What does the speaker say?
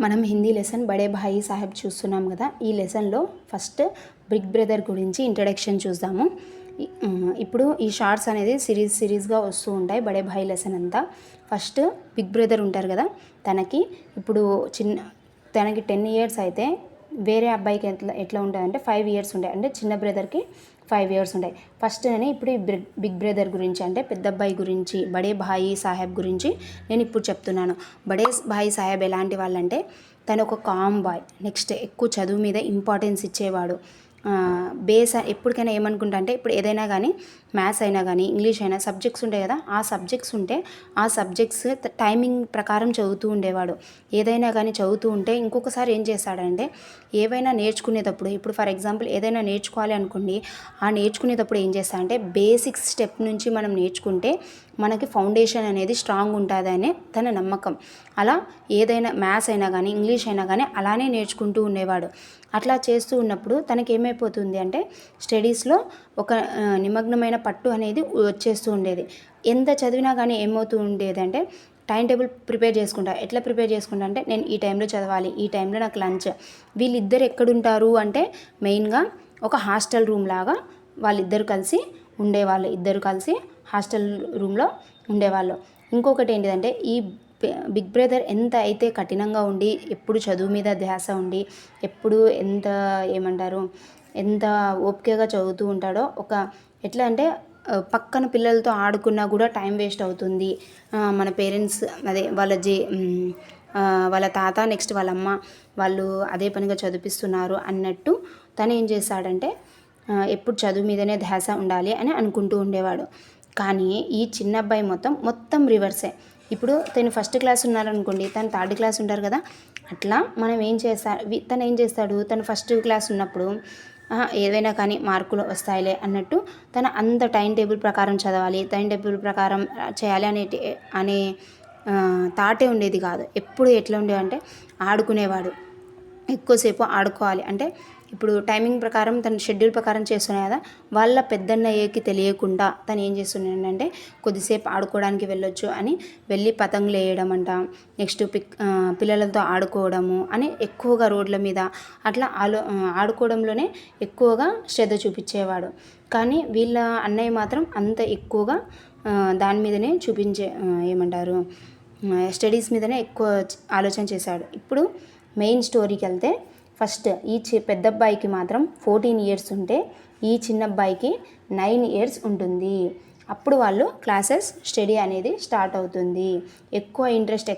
మనం హిందీ లెసన్ బడే భాయి సాహెబ్ చూస్తున్నాం కదా. ఈ లెసన్లో ఫస్ట్ బిగ్ బ్రదర్ గురించి ఇంట్రడక్షన్ చూద్దాము. ఇప్పుడు ఈ షార్ట్స్ అనేది సిరీస్గా వస్తూ ఉంటాయి. బడే భాయి లెసన్ అంతా ఫస్ట్ బిగ్ బ్రదర్ ఉంటారు కదా, ఇప్పుడు తనకి 10 years అయితే వేరే అబ్బాయికి ఎట్లా ఉంటుందంటే 5 years ఉంటాయి. అంటే చిన్న బ్రదర్కి 5 years ఉంటాయి. ఫస్ట్ నేను ఇప్పుడు ఈ బిగ్ బ్రదర్ గురించి, అంటే పెద్ద అబ్బాయి గురించి, బడే భాయి సాహెబ్ గురించి నేను ఇప్పుడు చెప్తున్నాను. బడే భాయి సాహెబ్ ఎలాంటి వాళ్ళంటే, తను ఒక కామ్ బాయ్. నెక్స్ట్ ఎక్కువ చదువు మీద ఇంపార్టెన్స్ ఇచ్చేవాడు. బేస్ ఎప్పటికైనా ఏమనుకుంటా అంటే, ఇప్పుడు ఏదైనా కానీ మ్యాథ్స్ అయినా కానీ ఇంగ్లీష్ అయినా సబ్జెక్ట్స్ ఉంటాయి కదా, ఆ సబ్జెక్ట్స్ టైమింగ్ ప్రకారం చదువుతూ ఉండేవాడు. ఏదైనా కానీ చదువుతూ ఉంటే ఇంకొకసారి ఏం చేస్తాడంటే, ఏవైనా నేర్చుకునేటప్పుడు, ఇప్పుడు ఫర్ ఎగ్జాంపుల్ ఏదైనా నేర్చుకోవాలి అనుకోండి, ఆ నేర్చుకునేటప్పుడు ఏం చేస్తాడంటే బేసిక్ స్టెప్ నుంచి మనం నేర్చుకుంటే మనకి ఫౌండేషన్ అనేది స్ట్రాంగ్ ఉంటుందనే తన నమ్మకం. అలా ఏదైనా మ్యాథ్స్ అయినా కానీ ఇంగ్లీష్ అయినా కానీ అలానే నేర్చుకుంటూ ఉండేవాడు. అట్లా చేస్తూ ఉన్నప్పుడు తనకి ఏమైపోతుంది అంటే, స్టడీస్లో ఒక నిమగ్నమైన పట్టు అనేది వచ్చేస్తూ ఉండేది. ఎంత చదివినా కానీ ఏమవుతూ ఉండేది అంటే, టైం టేబుల్ ప్రిపేర్ చేసుకుంటా. ఎట్లా ప్రిపేర్ చేసుకుంటా అంటే, నేను ఈ టైంలో చదవాలి, ఈ టైంలో నాకు లంచ్. వీళ్ళిద్దరు ఎక్కడుంటారు అంటే, మెయిన్గా ఒక హాస్టల్ రూమ్ లాగా వాళ్ళిద్దరు కలిసి ఉండేవాళ్ళు. ఇద్దరు కలిసి హాస్టల్ రూమ్లో ఉండేవాళ్ళు. ఇంకొకటి ఏంటిదంటే, ఈ బిగ్ బ్రదర్ ఎంత అయితే కఠినంగా ఉండి, ఎప్పుడు చదువు మీద ధ్యాస ఉండి, ఎప్పుడు ఎంత ఓపికగా చదువుతూ ఉంటాడో, ఎట్లా అంటే పక్కన పిల్లలతో ఆడుకున్నా కూడా టైం వేస్ట్ అవుతుంది. మన పేరెంట్స్ వాళ్ళ తాత నెక్స్ట్ వాళ్ళ అమ్మ వాళ్ళు అదే పనిగా చదివిస్తున్నారు అన్నట్టు తను ఏం చేశాడంటే, ఎప్పుడు చదువు మీదనే ధ్యాస ఉండాలి అని అనుకుంటూ ఉండేవాడు. కానీ ఈ చిన్న అబ్బాయి మొత్తం రివర్సే. ఇప్పుడు తను ఫస్ట్ క్లాస్ ఉన్నారనుకోండి, తను 3rd class ఉంటారు కదా. అట్లా తను ఏం చేస్తాడు, తను ఫస్ట్ క్లాస్ ఉన్నప్పుడు ఏదైనా కానీ మార్కులు వస్తాయిలే అన్నట్టు తను అంత టైం టేబుల్ ప్రకారం చదవాలి, టైం టేబుల్ ప్రకారం చేయాలి అనే థాటే ఉండేది కాదు. ఎప్పుడు ఎట్లా ఉండేవంటే, ఆడుకునేవాడు. ఎక్కువసేపు ఆడుకోవాలి అంటే, ఇప్పుడు టైమింగ్ ప్రకారం తన షెడ్యూల్ ప్రకారం చేస్తున్నాయి కదా, వాళ్ళ పెద్దన్నయ్యకి తెలియకుండా తను ఏం చేస్తున్నాడంటే, కొద్దిసేపు ఆడుకోవడానికి వెళ్ళొచ్చు అని వెళ్ళి పతంగులు వేయడం అంట, నెక్స్ట్ పిల్లలతో ఆడుకోవడము అని ఎక్కువగా రోడ్ల మీద అట్లా ఆడుకోవడంలోనే ఎక్కువగా శ్రద్ధ చూపించేవాడు. కానీ వీళ్ళ అన్నయ్య మాత్రం అంత ఎక్కువగా దాని మీదనే స్టడీస్ మీదనే ఎక్కువ ఆలోచన చేశాడు. ఇప్పుడు మెయిన్ స్టోరీకి వెళ్తే, ఫస్ట్ ఈ పెద్ద అబ్బాయికి మాత్రం 14 years ఉంటే, ఈ చిన్న అబ్బాయికి 9 years ఉంటుంది. అప్పుడు వాళ్ళు క్లాసెస్ స్టడీ అనేది స్టార్ట్ అవుతుంది. ఎక్కువ ఇంట్రెస్ట్